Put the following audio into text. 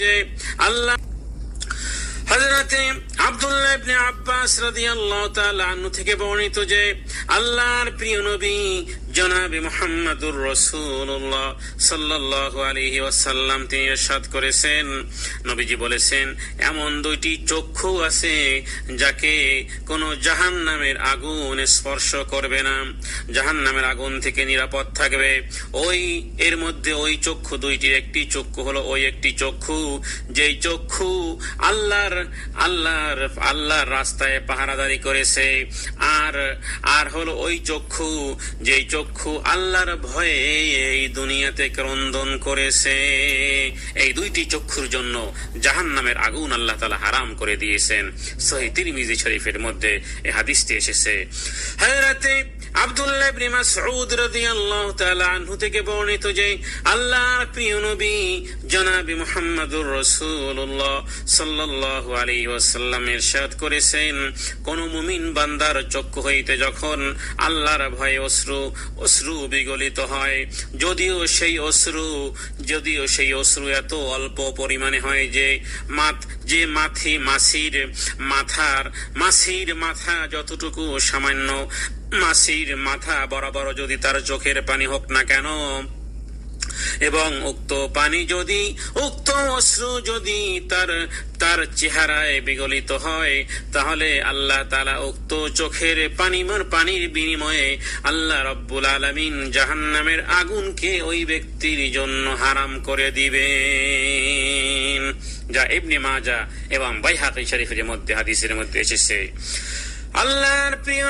যে আল্লাহ হযরতে আব্দুল্লাহ ইবনে আব্বাস রাদিয়াল্লাহু তাআলা আনহু থেকে বর্ণিত যে আল্লাহর প্রিয় নবী জনাবে মুহাম্মদুর রাসূলুল্লাহ সাল্লাল্লাহু আলাইহি ওয়াসাল্লাম তিনি ইরশাদ করেছেন, নবীজি বলেছেন, এমন দুইটি চক্ষু আছে যাকে কোনো জাহান্নামের আগুন স্পর্শ করবে না, জাহান্নামের আগুন থেকে নিরাপদ থাকবে। ওই এর মধ্যে ওই চক্ষু দুইটির একটি চক্ষু হলো ওই একটি চক্ষু যেই চক্ষু আল্লাহর রাস্তায় পাহারাদারি করেছে, আর হলো ওই চক্ষু যেই চক্ষু আল্লাহর ভয়ে এই দুনিয়াতে ক্রন্দন করেছে। এই দুইটি চক্ষুর জন্য জাহান্নামের আগুন আল্লাহ তাআলা হারাম করে দিয়েছেন। সহিহ তিরমিজি শরীফের মধ্যে এই হাদিসটি এসেছে। হযরতে আব্দুল্লাহ ইবনে মাসউদ রাদিয়াল্লাহু তাআলা আনহু থেকে বর্ণিত যে আল্লাহর প্রিয় নবী জনাবে মুহাম্মদুর রাসূলুল্লাহ সাল্লাল্লাহু আলাইহি ওয়াসাল্লাম ইরশাদ করেছেন, কোন মুমিন বান্দার চক্ষু হইতে যখন আল্লাহর ভয়ে অশ্রু বিগলিত হয়, যদিও সেই অশ্রু এত অল্প পরিমাণে হয় যে মাছির মাথা যতটুকু সামান্য মাছির মাথা বরাবর যদি তার চোখের পানি হোক না কেন, এবং উক্ত অশ্রু যদি তার চেহারায় বিগলিত হয়, তাহলে আল্লাহ তাআলা উক্ত চোখের পানির বিনিময়ে আল্লাহ রাব্বুল আলামিন জাহান্নামের আগুনকে ওই ব্যক্তির জন্য হারাম করে দিবেন, যা ইবনে মাজাহ এবং বাইহাকী শরীফের মধ্যে হাদিসের মধ্যে এসেছে। আল্লাহর প্রিয়